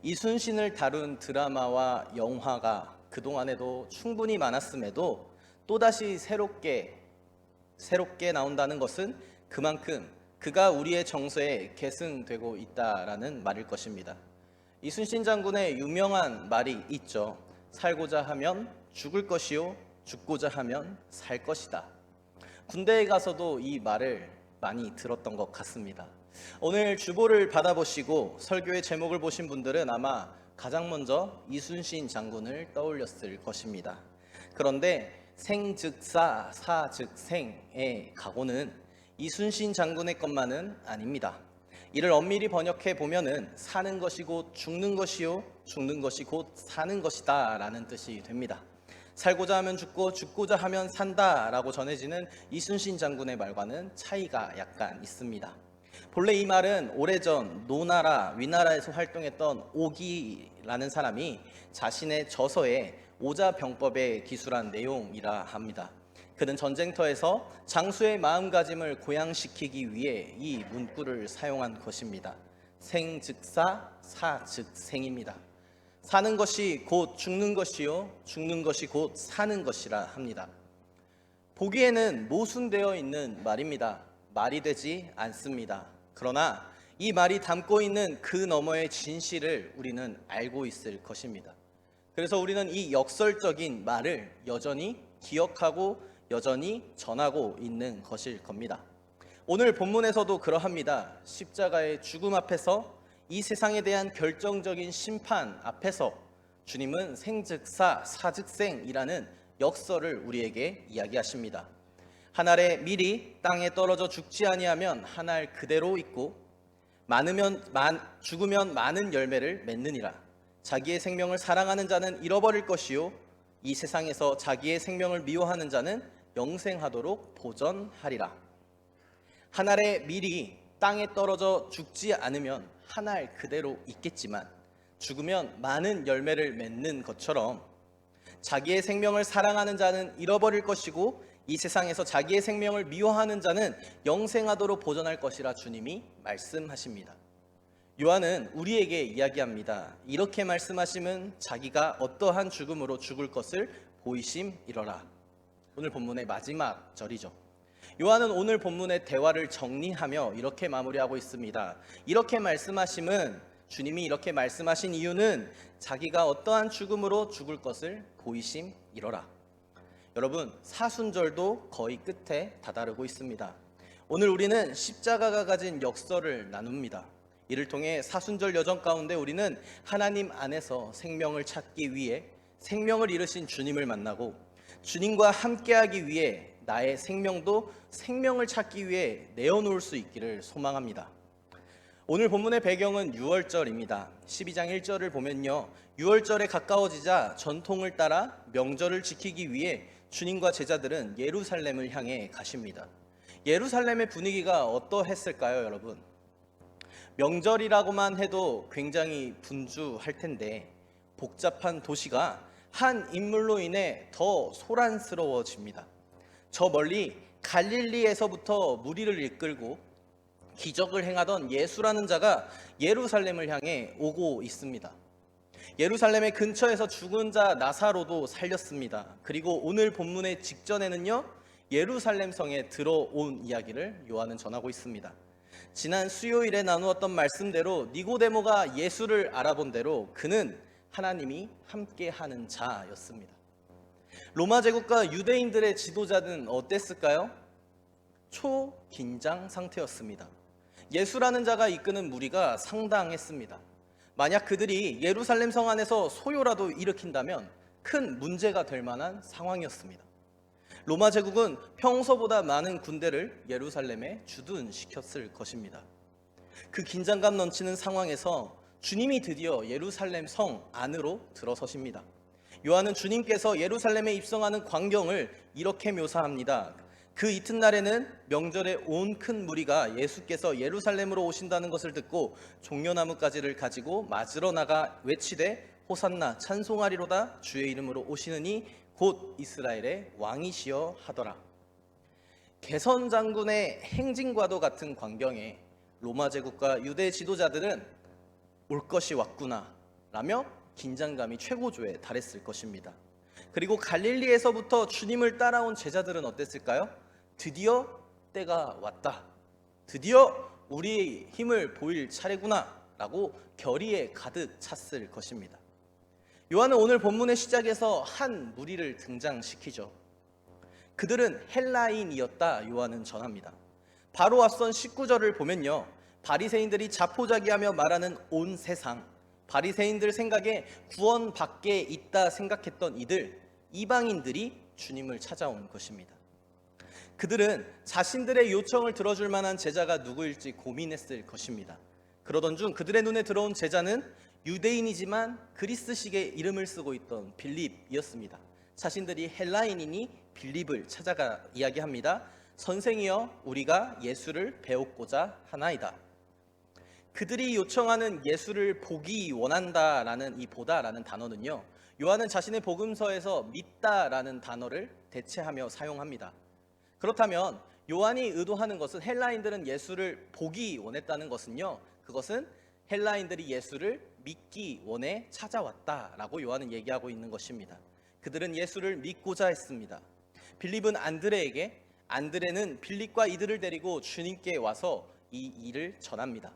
이순신을 다룬 드라마와 영화가 그동안에도 충분히 많았음에도 또다시 새롭게 나온다는 것은 그만큼 그가 우리의 정서에 계승되고 있다라는 말일 것입니다. 이순신 장군의 유명한 말이 있죠. 살고자 하면 죽을 것이요, 죽고자 하면 살 것이다. 군대에 가서도 이 말을 많이 들었던 것 같습니다. 오늘 주보를 받아보시고 설교의 제목을 보신 분들은 아마 가장 먼저 이순신 장군을 떠올렸을 것입니다. 그런데 생즉사, 사즉생의 각오는 이순신 장군의 것만은 아닙니다. 이를 엄밀히 번역해 보면은 사는 것이 곧 죽는 것이요, 죽는 것이 곧 사는 것이다 라는 뜻이 됩니다. 살고자 하면 죽고 죽고자 하면 산다라고 전해지는 이순신 장군의 말과는 차이가 약간 있습니다. 본래 이 말은 오래전 노나라, 위나라에서 활동했던 오기라는 사람이 자신의 저서에 오자병법에 기술한 내용이라 합니다. 그는 전쟁터에서 장수의 마음가짐을 고양시키기 위해 이 문구를 사용한 것입니다. 생즉사, 사즉생입니다. 사는 것이 곧 죽는 것이요, 죽는 것이 곧 사는 것이라 합니다. 보기에는 모순되어 있는 말입니다. 말이 되지 않습니다. 그러나 이 말이 담고 있는 그 너머의 진실을 우리는 알고 있을 것입니다. 그래서 우리는 이 역설적인 말을 여전히 기억하고 여전히 전하고 있는 것일 겁니다. 오늘 본문에서도 그러합니다. 십자가의 죽음 앞에서 이 세상에 대한 결정적인 심판 앞에서 주님은 생즉사, 사즉생이라는 역설을 우리에게 이야기하십니다. 한 알의 밀이 땅에 떨어져 죽지 아니하면 한 알 그대로 있고 죽으면 많은 열매를 맺느니라. 자기의 생명을 사랑하는 자는 잃어버릴 것이요 이 세상에서 자기의 생명을 미워하는 자는 영생하도록 보전하리라. 한 알의 밀이 땅에 떨어져 죽지 않으면 한 알 그대로 있겠지만 죽으면 많은 열매를 맺는 것처럼 자기의 생명을 사랑하는 자는 잃어버릴 것이고 이 세상에서 자기의 생명을 미워하는 자는 영생하도록 보전할 것이라 주님이 말씀하십니다. 요한은 우리에게 이야기합니다. 이렇게 말씀하심은 자기가 어떠한 죽음으로 죽을 것을 보이심이러라. 오늘 본문의 마지막 절이죠. 요한은 오늘 본문의 대화를 정리하며 이렇게 마무리하고 있습니다. 이렇게 말씀하심은 주님이 이렇게 말씀하신 이유는 자기가 어떠한 죽음으로 죽을 것을 보이심이러라. 여러분, 사순절도 거의 끝에 다다르고 있습니다. 오늘 우리는 십자가가 가진 역설을 나눕니다. 이를 통해 사순절 여정 가운데 우리는 하나님 안에서 생명을 찾기 위해 생명을 이루신 주님을 만나고 주님과 함께하기 위해 나의 생명도 생명을 찾기 위해 내어놓을 수 있기를 소망합니다. 오늘 본문의 배경은 유월절입니다. 12장 1절을 보면요, 유월절에 가까워지자 전통을 따라 명절을 지키기 위해 주님과 제자들은 예루살렘을 향해 가십니다. 예루살렘의 분위기가 어떠했을까요, 여러분? 명절이라고만 해도 굉장히 분주할 텐데 복잡한 도시가 한 인물로 인해 더 소란스러워집니다. 저 멀리 갈릴리에서부터 무리를 이끌고 기적을 행하던 예수라는 자가 예루살렘을 향해 오고 있습니다. 예루살렘의 근처에서 죽은 자 나사로도 살렸습니다. 그리고 오늘 본문의 직전에는요, 예루살렘 성에 들어온 이야기를 요한은 전하고 있습니다. 지난 수요일에 나누었던 말씀대로 니고데모가 예수를 알아본 대로 그는 하나님이 함께하는 자였습니다. 로마 제국과 유대인들의 지도자는 어땠을까요? 초긴장 상태였습니다. 예수라는 자가 이끄는 무리가 상당했습니다. 만약 그들이 예루살렘 성 안에서 소요라도 일으킨다면 큰 문제가 될 만한 상황이었습니다. 로마 제국은 평소보다 많은 군대를 예루살렘에 주둔시켰을 것입니다. 그 긴장감 넘치는 상황에서 주님이 드디어 예루살렘 성 안으로 들어서십니다. 요한은 주님께서 예루살렘에 입성하는 광경을 이렇게 묘사합니다. 그 이튿날에는 명절에 온 큰 무리가 예수께서 예루살렘으로 오신다는 것을 듣고 종려나무 가지를 가지고 맞으러 나가 외치되 호산나 찬송하리로다 주의 이름으로 오시느니 곧 이스라엘의 왕이시여 하더라. 개선 장군의 행진과도 같은 광경에 로마 제국과 유대 지도자들은 올 것이 왔구나, 라며 긴장감이 최고조에 달했을 것입니다. 그리고 갈릴리에서부터 주님을 따라온 제자들은 어땠을까요? 드디어 때가 왔다. 드디어 우리의 힘을 보일 차례구나 라고 결의에 가득 찼을 것입니다. 요한은 오늘 본문의 시작에서 한 무리를 등장시키죠. 그들은 헬라인이었다 요한은 전합니다. 바로 앞선 19절을 보면요, 바리새인들이 자포자기하며 말하는 온 세상, 바리새인들 생각에 구원 밖에 있다 생각했던 이방인들이 주님을 찾아온 것입니다. 그들은 자신들의 요청을 들어줄 만한 제자가 누구일지 고민했을 것입니다. 그러던 중 그들의 눈에 들어온 제자는 유대인이지만 그리스식의 이름을 쓰고 있던 빌립이었습니다. 자신들이 헬라인이니 빌립을 찾아가 이야기합니다. 선생이여, 우리가 예수를 배우고자 하나이다. 그들이 요청하는 예수를 보기 원한다라는 이 보다라는 단어는요, 요한은 자신의 복음서에서 믿다라는 단어를 대체하며 사용합니다. 그렇다면 요한이 의도하는 것은, 헬라인들은 예수를 보기 원했다는 것은요, 그것은 헬라인들이 예수를 믿기 원해 찾아왔다라고 요한은 얘기하고 있는 것입니다. 그들은 예수를 믿고자 했습니다. 빌립은 안드레에게, 안드레는 빌립과 이들을 데리고 주님께 와서 이 일을 전합니다.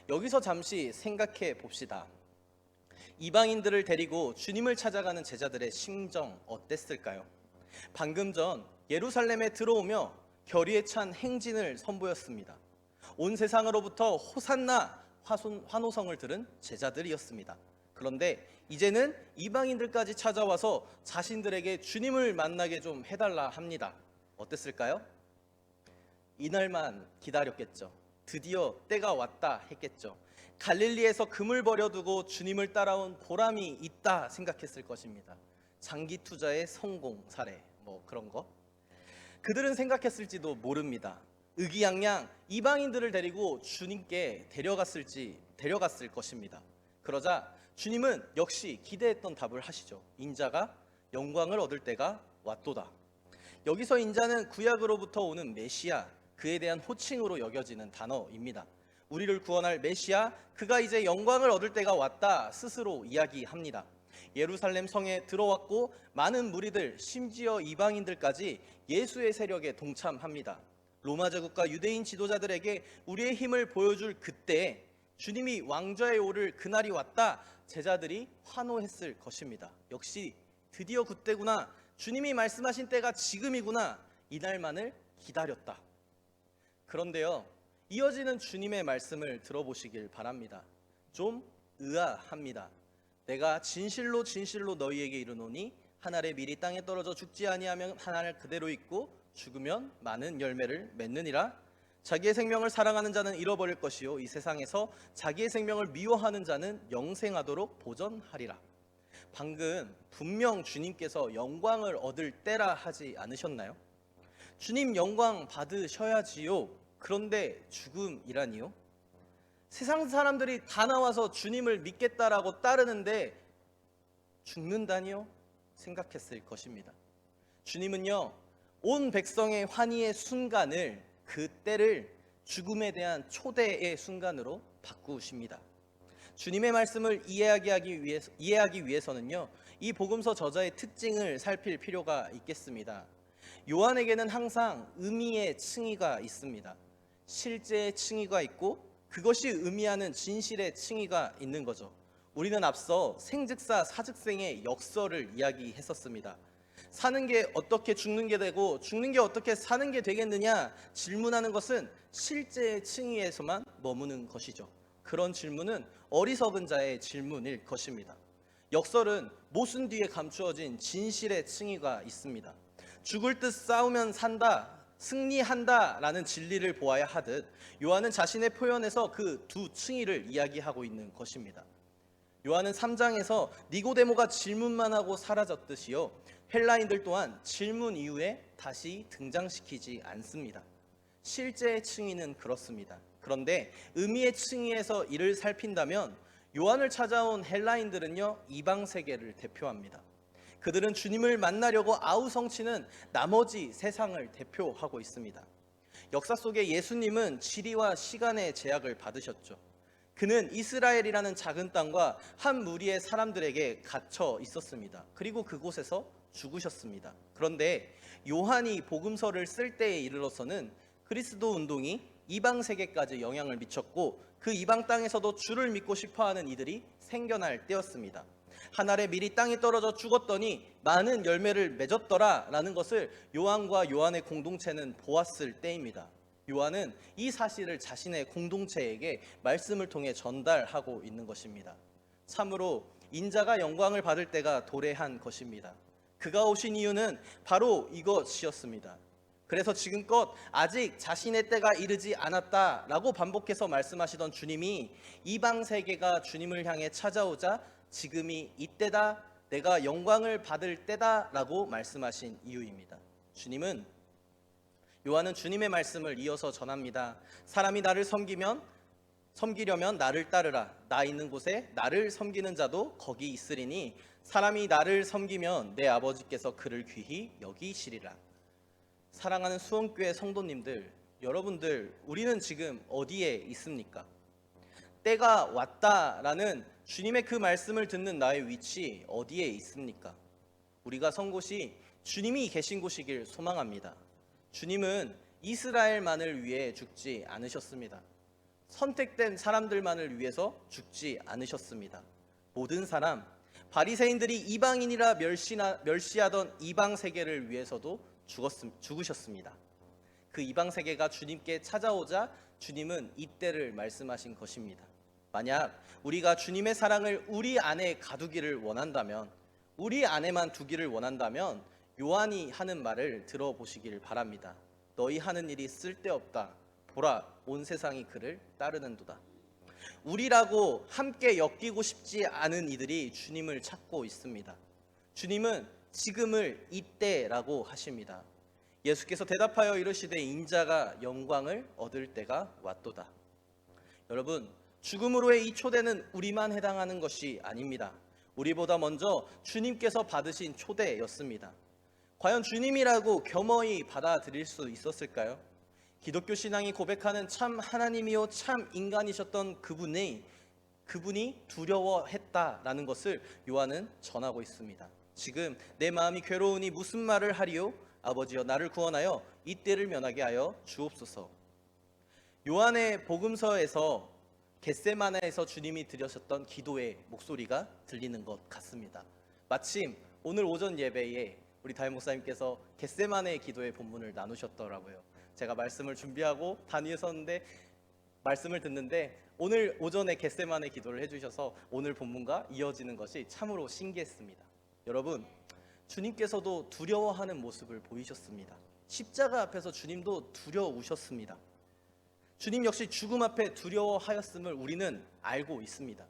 여기서 잠시 생각해 봅시다. 이방인들을 데리고 주님을 찾아가는 제자들의 심정 어땠을까요? 방금 전 예루살렘에 들어오며 결의에 찬 행진을 선보였습니다. 온 세상으로부터 호산나 환호성을 들은 제자들이었습니다. 그런데 이제는 이방인들까지 찾아와서 자신들에게 주님을 만나게 좀 해달라 합니다. 어땠을까요? 이날만 기다렸겠죠. 드디어 때가 왔다 했겠죠. 갈릴리에서 금을 버려두고 주님을 따라온 보람이 있다 생각했을 것입니다. 장기 투자의 성공 사례, 그런 거. 그들은 생각했을지도 모릅니다. 의기양양 이방인들을 데리고 주님께 데려갔을 것입니다. 그러자 주님은 역시 기대했던 답을 하시죠. 인자가 영광을 얻을 때가 왔도다. 여기서 인자는 구약으로부터 오는 메시아, 그에 대한 호칭으로 여겨지는 단어입니다. 우리를 구원할 메시아, 그가 이제 영광을 얻을 때가 왔다 스스로 이야기합니다. 예루살렘 성에 들어왔고 많은 무리들, 심지어 이방인들까지 예수의 세력에 동참합니다. 로마 제국과 유대인 지도자들에게 우리의 힘을 보여줄 그때 주님이 왕좌에 오를 그날이 왔다, 제자들이 환호했을 것입니다. 역시 드디어 그때구나, 주님이 말씀하신 때가 지금이구나, 이날만을 기다렸다. 그런데요, 이어지는 주님의 말씀을 들어보시길 바랍니다. 좀 의아합니다. 내가 진실로 진실로 너희에게 이르노니 한 알의 밀이 땅에 떨어져 죽지 아니하면 한 알 그대로 있고 죽으면 많은 열매를 맺느니라. 자기의 생명을 사랑하는 자는 잃어버릴 것이요 이 세상에서 자기의 생명을 미워하는 자는 영생하도록 보전하리라. 방금 분명 주님께서 영광을 얻을 때라 하지 않으셨나요? 주님 영광 받으셔야지요. 그런데 죽음이라니요? 세상 사람들이 다 나와서 주님을 믿겠다라고 따르는데 죽는다니요? 생각했을 것입니다. 주님은요, 온 백성의 환희의 순간을, 그 때를 죽음에 대한 초대의 순간으로 바꾸십니다. 주님의 말씀을 이해하기 위해서는요, 이 복음서 저자의 특징을 살필 필요가 있겠습니다. 요한에게는 항상 의미의 층위가 있습니다. 실제의 층위가 있고 그것이 의미하는 진실의 층위가 있는 거죠. 우리는 앞서 생즉사 사즉생의 역설을 이야기했었습니다. 사는 게 어떻게 죽는 게 되고 죽는 게 어떻게 사는 게 되겠느냐 질문하는 것은 실제의 층위에서만 머무는 것이죠. 그런 질문은 어리석은 자의 질문일 것입니다. 역설은 모순 뒤에 감추어진 진실의 층위가 있습니다. 죽을 듯 싸우면 산다, 승리한다라는 진리를 보아야 하듯 요한은 자신의 표현에서 그 두 층위를 이야기하고 있는 것입니다. 요한은 3장에서 니고데모가 질문만 하고 사라졌듯이요, 헬라인들 또한 질문 이후에 다시 등장시키지 않습니다. 실제의 층위는 그렇습니다. 그런데 의미의 층위에서 이를 살핀다면 요한을 찾아온 헬라인들은요, 이방 세계를 대표합니다. 그들은 주님을 만나려고 아우성치는 나머지 세상을 대표하고 있습니다. 역사 속에 예수님은 지리와 시간의 제약을 받으셨죠. 그는 이스라엘이라는 작은 땅과 한 무리의 사람들에게 갇혀 있었습니다. 그리고 그곳에서 죽으셨습니다. 그런데 요한이 복음서를 쓸 때에 이르러서는 그리스도 운동이 이방 세계까지 영향을 미쳤고 그 이방 땅에서도 주를 믿고 싶어하는 이들이 생겨날 때였습니다. 한 알에 미리 땅에 떨어져 죽었더니 많은 열매를 맺었더라라는 것을 요한과 요한의 공동체는 보았을 때입니다. 요한은 이 사실을 자신의 공동체에게 말씀을 통해 전달하고 있는 것입니다. 참으로 인자가 영광을 받을 때가 도래한 것입니다. 그가 오신 이유는 바로 이것이었습니다. 그래서 지금껏 아직 자신의 때가 이르지 않았다라고 반복해서 말씀하시던 주님이 이방 세계가 주님을 향해 찾아오자 지금이 이때다, 내가 영광을 받을 때다라고 말씀하신 이유입니다. 요한은 주님의 말씀을 이어서 전합니다. 사람이 나를 섬기려면 나를 따르라. 나 있는 곳에 나를 섬기는 자도 거기 있으리니 사람이 나를 섬기면 내 아버지께서 그를 귀히 여기시리라. 사랑하는 수원교회 성도님들, 여러분들, 우리는 지금 어디에 있습니까? 때가 왔다라는 주님의 그 말씀을 듣는 나의 위치 어디에 있습니까? 우리가 선 곳이 주님이 계신 곳이길 소망합니다. 주님은 이스라엘만을 위해 죽지 않으셨습니다. 선택된 사람들만을 위해서 죽지 않으셨습니다. 모든 사람, 바리새인들이 이방인이라 멸시하던 이방 세계를 위해서도 죽으셨습니다. 그 이방 세계가 주님께 찾아오자 주님은 이때를 말씀하신 것입니다. 만약 우리가 주님의 사랑을 우리 안에 가두기를 원한다면, 우리 안에만 두기를 원한다면 요한이 하는 말을 들어보시기를 바랍니다. 너희 하는 일이 쓸데없다. 보라, 온 세상이 그를 따르는도다. 우리라고 함께 엮이고 싶지 않은 이들이 주님을 찾고 있습니다. 주님은 지금을 이때라고 하십니다. 예수께서 대답하여 이르시되 인자가 영광을 얻을 때가 왔도다. 여러분, 죽음으로의 이 초대는 우리만 해당하는 것이 아닙니다. 우리보다 먼저 주님께서 받으신 초대였습니다. 과연 주님이라고 겸허히 받아들일 수 있었을까요? 기독교 신앙이 고백하는 참 하나님이요 참 인간이셨던 그분이 두려워했다라는 것을 요한은 전하고 있습니다. 지금 내 마음이 괴로우니 무슨 말을 하리요? 아버지여 나를 구원하여 이 때를 면하게 하여 주옵소서. 요한의 복음서에서 겟세마네에서 주님이 들으셨던 기도의 목소리가 들리는 것 같습니다. 마침 오늘 오전 예배에 우리 담임 목사님께서 겟세마네의 기도의 본문을 나누셨더라고요. 제가 말씀을 준비하고 단위에 섰는데 말씀을 듣는데 오늘 오전에 겟세마네 기도를 해주셔서 오늘 본문과 이어지는 것이 참으로 신기했습니다. 여러분, 주님께서도 두려워하는 모습을 보이셨습니다. 십자가 앞에서 주님도 두려우셨습니다. 주님 역시 죽음 앞에 두려워하였음을 우리는 알고 있습니다.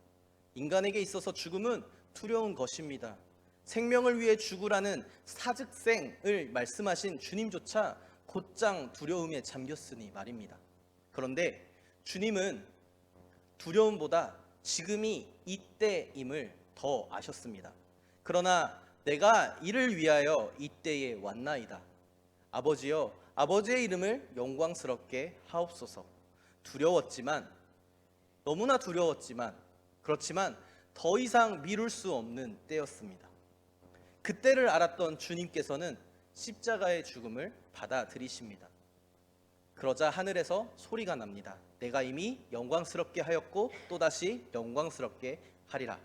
인간에게 있어서 죽음은 두려운 것입니다. 생명을 위해 죽으라는 사즉생을 말씀하신 주님조차 곧장 두려움에 잠겼으니 말입니다. 그런데 주님은 두려움보다 지금이 이때임을 더 아셨습니다. 그러나 내가 이를 위하여 이때에 왔나이다. 아버지여, 아버지의 이름을 영광스럽게 하옵소서. 두려웠지만, 너무나 두려웠지만, 그렇지만 더 이상 미룰 수 없는 때였습니다. 그때를 알았던 주님께서는 십자가의 죽음을 받아들이십니다. 그러자 하늘에서 소리가 납니다. 내가 이미 영광스럽게 하였고 또다시 영광스럽게 하리라.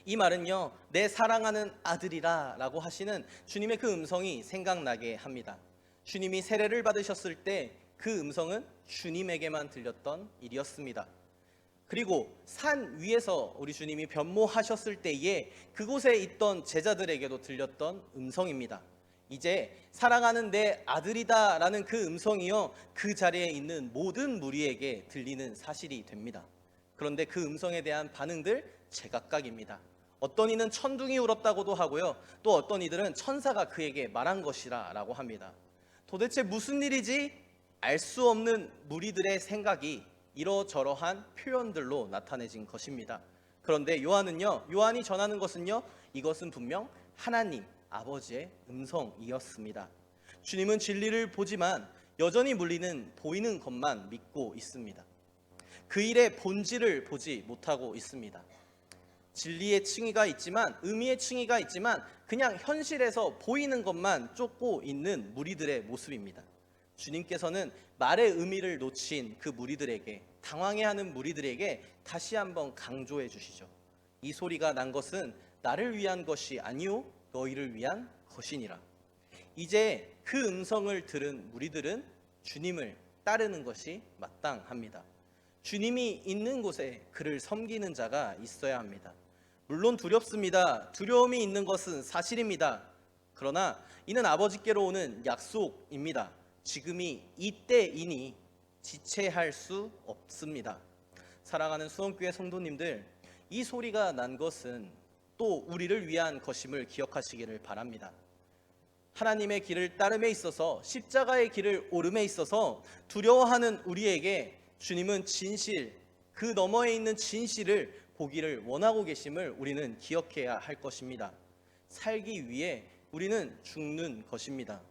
이 말은요, 내 사랑하는 아들이라 라고 하시는 주님의 그 음성이 생각나게 합니다. 주님이 세례를 받으셨을 때 그 음성은 주님에게만 들렸던 일이었습니다. 그리고 산 위에서 우리 주님이 변모하셨을 때에 그곳에 있던 제자들에게도 들렸던 음성입니다. 이제 사랑하는 내 아들이다 라는 그 음성이요, 그 자리에 있는 모든 무리에게 들리는 사실이 됩니다. 그런데 그 음성에 대한 반응들 제각각입니다. 어떤 이는 천둥이 울었다고도 하고요, 또 어떤 이들은 천사가 그에게 말한 것이라 라고 합니다. 도대체 무슨 일이지? 알 수 없는 무리들의 생각이 이러저러한 표현들로 나타내진 것입니다. 그런데 요한이 전하는 것은요, 이것은 분명 하나님 아버지의 음성이었습니다. 주님은 진리를 보지만 여전히 보이는 것만 믿고 있습니다. 그 일의 본질을 보지 못하고 있습니다. 진리의 층위가 있지만, 의미의 층위가 있지만 그냥 현실에서 보이는 것만 쫓고 있는 무리들의 모습입니다. 주님께서는 말의 의미를 놓친 그 무리들에게, 당황해하는 무리들에게 다시 한번 강조해 주시죠. 이 소리가 난 것은 나를 위한 것이 아니요 너희를 위한 것이니라. 이제 그 음성을 들은 무리들은 주님을 따르는 것이 마땅합니다. 주님이 있는 곳에 그를 섬기는 자가 있어야 합니다. 물론 두렵습니다. 두려움이 있는 것은 사실입니다. 그러나 이는 아버지께로 오는 약속입니다. 지금이 이때이니 지체할 수 없습니다. 사랑하는 수원교회 성도님들, 이 소리가 난 것은 또 우리를 위한 것임을 기억하시기를 바랍니다. 하나님의 길을 따름에 있어서, 십자가의 길을 오름에 있어서 두려워하는 우리에게 주님은 진실, 그 너머에 있는 진실을 보기를 원하고 계심을 우리는 기억해야 할 것입니다. 살기 위해 우리는 죽는 것입니다.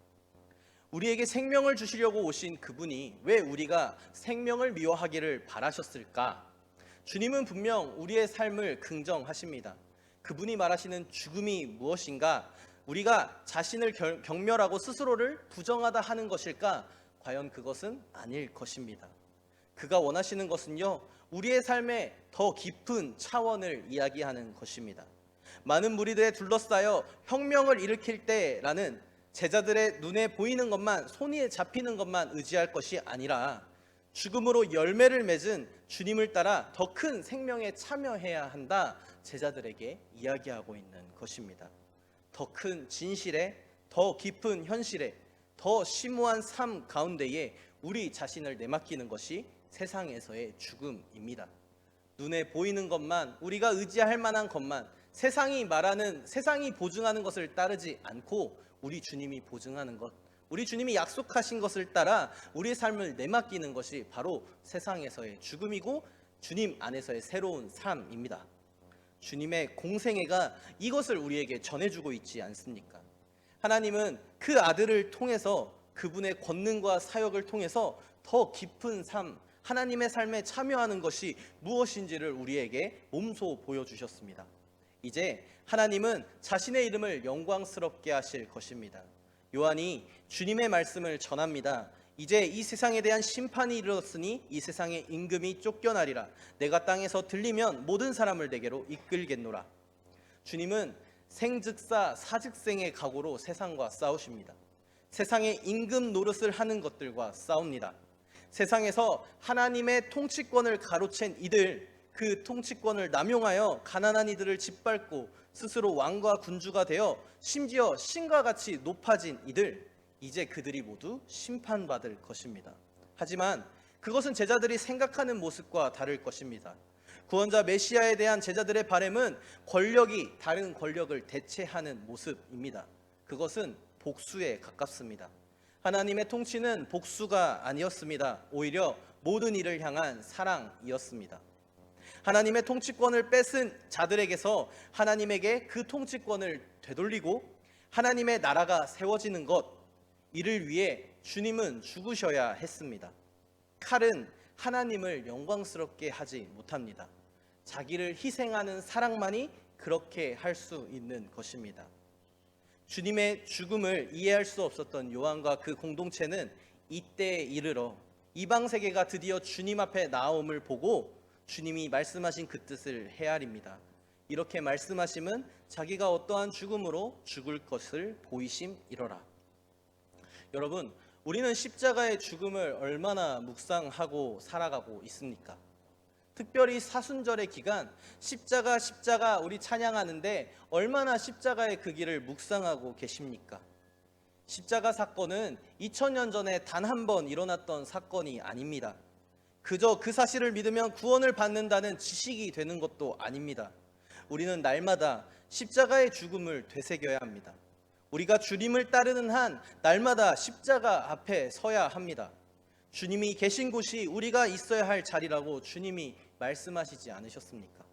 우리에게 생명을 주시려고 오신 그분이 왜 우리가 생명을 미워하기를 바라셨을까? 주님은 분명 우리의 삶을 긍정하십니다. 그분이 말하시는 죽음이 무엇인가? 우리가 자신을 경멸하고 스스로를 부정하다 하는 것일까? 과연 그것은 아닐 것입니다. 그가 원하시는 것은요, 우리의 삶의 더 깊은 차원을 이야기하는 것입니다. 많은 무리들에 둘러싸여 혁명을 일으킬 때라는 제자들의 눈에 보이는 것만, 손에 잡히는 것만 의지할 것이 아니라 죽음으로 열매를 맺은 주님을 따라 더 큰 생명에 참여해야 한다, 제자들에게 이야기하고 있는 것입니다. 더 큰 진실에, 더 깊은 현실에, 더 심오한 삶 가운데에 우리 자신을 내맡기는 것이 세상에서의 죽음입니다. 눈에 보이는 것만, 우리가 의지할 만한 것만, 세상이 말하는, 세상이 보증하는 것을 따르지 않고 우리 주님이 보증하는 것, 우리 주님이 약속하신 것을 따라 우리의 삶을 내맡기는 것이 바로 세상에서의 죽음이고 주님 안에서의 새로운 삶입니다. 주님의 공생애가 이것을 우리에게 전해주고 있지 않습니까? 하나님은 그 아들을 통해서, 그분의 권능과 사역을 통해서 더 깊은 삶, 하나님의 삶에 참여하는 것이 무엇인지를 우리에게 몸소 보여주셨습니다. 이제 하나님은 자신의 이름을 영광스럽게 하실 것입니다. 요한이 주님의 말씀을 전합니다. 이제 이 세상에 대한 심판이 이르렀으니 이 세상의 임금이 쫓겨나리라. 내가 땅에서 들리면 모든 사람을 내게로 이끌겠노라. 주님은 생즉사 사즉생의 각오로 세상과 싸우십니다. 세상의 임금 노릇을 하는 것들과 싸웁니다. 세상에서 하나님의 통치권을 가로챈 이들, 그 통치권을 남용하여 가난한 이들을 짓밟고 스스로 왕과 군주가 되어 심지어 신과 같이 높아진 이들, 이제 그들이 모두 심판받을 것입니다. 하지만 그것은 제자들이 생각하는 모습과 다를 것입니다. 구원자 메시아에 대한 제자들의 바람은 권력이 다른 권력을 대체하는 모습입니다. 그것은 복수에 가깝습니다. 하나님의 통치는 복수가 아니었습니다. 오히려 모든 이를 향한 사랑이었습니다. 하나님의 통치권을 뺏은 자들에게서 하나님에게 그 통치권을 되돌리고 하나님의 나라가 세워지는 것, 이를 위해 주님은 죽으셔야 했습니다. 칼은 하나님을 영광스럽게 하지 못합니다. 자기를 희생하는 사랑만이 그렇게 할 수 있는 것입니다. 주님의 죽음을 이해할 수 없었던 요한과 그 공동체는 이때에 이르러 이방 세계가 드디어 주님 앞에 나옴을 보고 주님이 말씀하신 그 뜻을 헤아립니다. 이렇게 말씀하심은 자기가 어떠한 죽음으로 죽을 것을 보이심이러라. 여러분, 우리는 십자가의 죽음을 얼마나 묵상하고 살아가고 있습니까? 특별히 사순절의 기간, 십자가 우리 찬양하는데 얼마나 십자가의 그 길을 묵상하고 계십니까? 십자가 사건은 2000년 전에 단 한 번 일어났던 사건이 아닙니다. 그저 그 사실을 믿으면 구원을 받는다는 지식이 되는 것도 아닙니다. 우리는 날마다 십자가의 죽음을 되새겨야 합니다. 우리가 주님을 따르는 한 날마다 십자가 앞에 서야 합니다. 주님이 계신 곳이 우리가 있어야 할 자리라고 주님이 말씀하시지 않으셨습니까?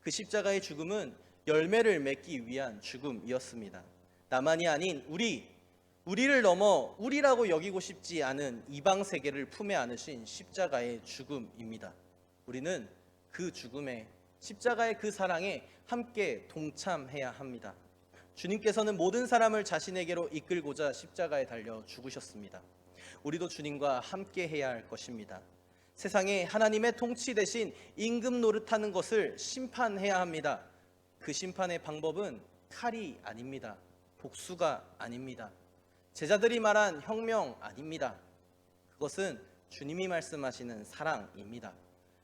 그 십자가의 죽음은 열매를 맺기 위한 죽음이었습니다. 나만이 아닌 우리를 넘어 우리라고 여기고 싶지 않은 이방 세계를 품에 안으신 십자가의 죽음입니다. 우리는 그 죽음에, 십자가의 그 사랑에 함께 동참해야 합니다. 주님께서는 모든 사람을 자신에게로 이끌고자 십자가에 달려 죽으셨습니다. 우리도 주님과 함께 해야 할 것입니다. 세상에 하나님의 통치 대신 임금 노릇하는 것을 심판해야 합니다. 그 심판의 방법은 칼이 아닙니다. 복수가 아닙니다. 제자들이 말한 혁명 아닙니다. 그것은 주님이 말씀하시는 사랑입니다.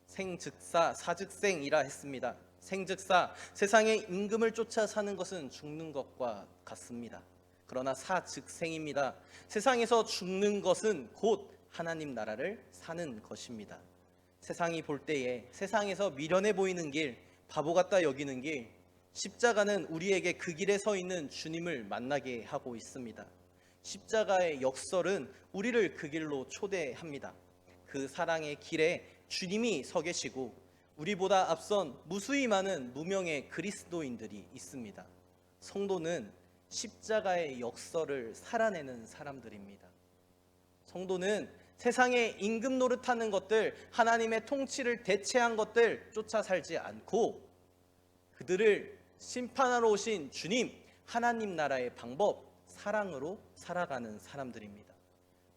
생즉사 사즉생이라 했습니다. 생즉사, 세상의 임금을 쫓아 사는 것은 죽는 것과 같습니다. 그러나 사즉생입니다. 세상에서 죽는 것은 곧 하나님 나라를 사는 것입니다. 세상이 볼 때에 세상에서 미련해 보이는 길, 바보 같다 여기는 길, 십자가는 우리에게 그 길에 서 있는 주님을 만나게 하고 있습니다. 십자가의 역설은 우리를 그 길로 초대합니다. 그 사랑의 길에 주님이 서 계시고 우리보다 앞선 무수히 많은 무명의 그리스도인들이 있습니다. 성도는 십자가의 역설을 살아내는 사람들입니다. 성도는 세상의 임금 노릇하는 것들, 하나님의 통치를 대체한 것들 쫓아 살지 않고 그들을 심판하러 오신 주님, 하나님 나라의 방법, 사랑으로 살아가는 사람들입니다.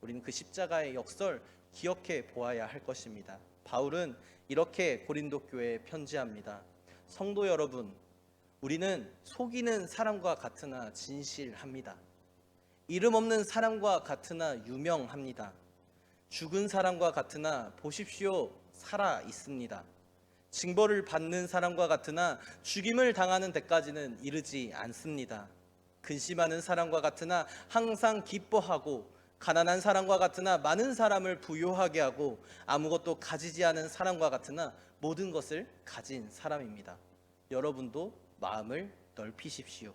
우리는 그 십자가의 역설 기억해 보아야 할 것입니다. 바울은 이렇게 고린도 교회에 편지합니다. 성도 여러분, 우리는 속이는 사람과 같으나 진실합니다. 이름 없는 사람과 같으나 유명합니다. 죽은 사람과 같으나 보십시오, 살아 있습니다. 징벌을 받는 사람과 같으나 죽임을 당하는 데까지는 이르지 않습니다. 근심하는 사람과 같으나 항상 기뻐하고, 가난한 사람과 같으나 많은 사람을 부유하게 하고, 아무것도 가지지 않은 사람과 같으나 모든 것을 가진 사람입니다. 여러분도 마음을 넓히십시오.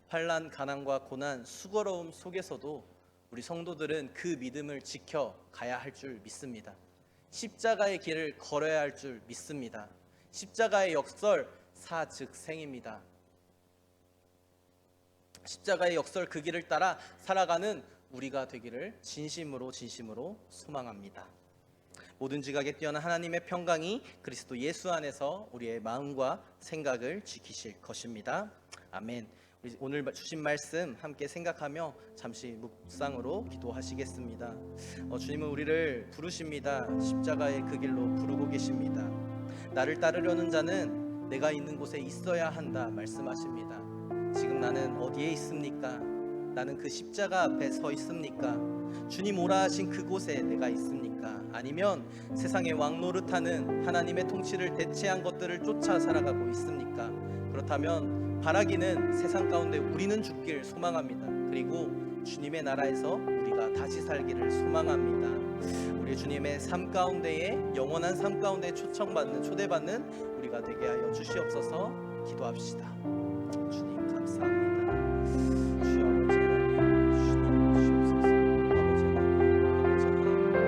환난, 가난과 고난, 수고로움 속에서도 우리 성도들은 그 믿음을 지켜 가야 할 줄 믿습니다. 십자가의 길을 걸어야 할 줄 믿습니다. 십자가의 역설 사즉생입니다. 십자가의 역설 그 길을 따라 살아가는 우리가 되기를 진심으로 소망합니다. 모든 지각에 뛰어난 하나님의 평강이 그리스도 예수 안에서 우리의 마음과 생각을 지키실 것입니다. 아멘. 우리 오늘 주신 말씀 함께 생각하며 잠시 묵상으로 기도하시겠습니다. 주님은 우리를 부르십니다. 십자가의 그 길로 부르고 계십니다. 나를 따르려는 자는 내가 있는 곳에 있어야 한다 말씀하십니다. 지금 나는 어디에 있습니까? 나는 그 십자가 앞에 서 있습니까? 주님 오라 하신 그곳에 내가 있습니까? 아니면 세상의 왕노릇하는 하나님의 통치를 대체한 것들을 쫓아 살아가고 있습니까? 그렇다면 바라기는 세상 가운데 우리는 죽길 소망합니다. 그리고 주님의 나라에서 우리가 다시 살기를 소망합니다. 우리 주님의 삶 가운데에, 영원한 삶 가운데 초대받는 우리가 되게 하여 주시옵소서. 기도합시다. 주님 감사합니다. 주여 아버지 하나님, 주님 주시옵소서. 아버지 하나님, 아버지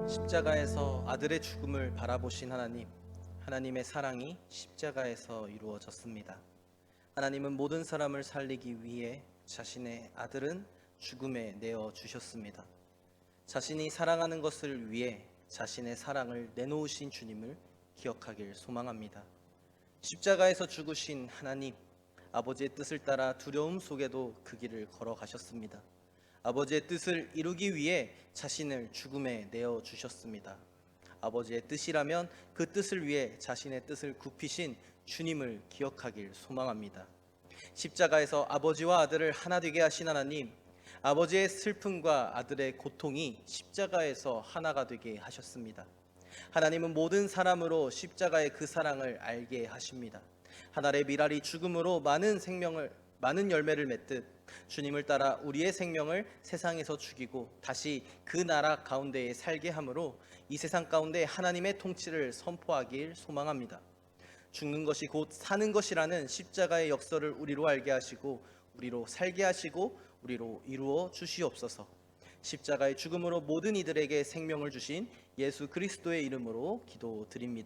십자가에서 아들의 죽음을 바라보신 하나님, 하나님의 사랑이 십자가에서 이루어졌습니다. 하나님은 모든 사람을 살리기 위해 자신의 아들은 죽음에 내어 주셨습니다. 자신이 사랑하는 것을 위해 자신의 사랑을 내놓으신 주님을 기억하길 소망합니다. 십자가에서 죽으신 하나님, 아버지의 뜻을 따라 두려움 속에도 그 길을 걸어가셨습니다. 아버지의 뜻을 이루기 위해 자신을 죽음에 내어 주셨습니다. 아버지의 뜻이라면 그 뜻을 위해 자신의 뜻을 굽히신 주님을 기억하길 소망합니다. 십자가에서 아버지와 아들을 하나 되게 하신 하나님, 아버지의 슬픔과 아들의 고통이 십자가에서 하나가 되게 하셨습니다. 하나님은 모든 사람으로 십자가의 그 사랑을 알게 하십니다. 한 알의 밀알이 죽음으로 많은 열매를 맺듯 주님을 따라 우리의 생명을 세상에서 죽이고 다시 그 나라 가운데에 살게 함으로 이 세상 가운데 하나님의 통치를 선포하길 소망합니다. 죽는 것이 곧 사는 것이라는 십자가의 역설을 우리로 알게 하시고 우리로 살게 하시고 우리로 이루어 주시옵소서. 십자가의 죽음으로 모든 이들에게 생명을 주신 예수 그리스도의 이름으로 기도드립니다.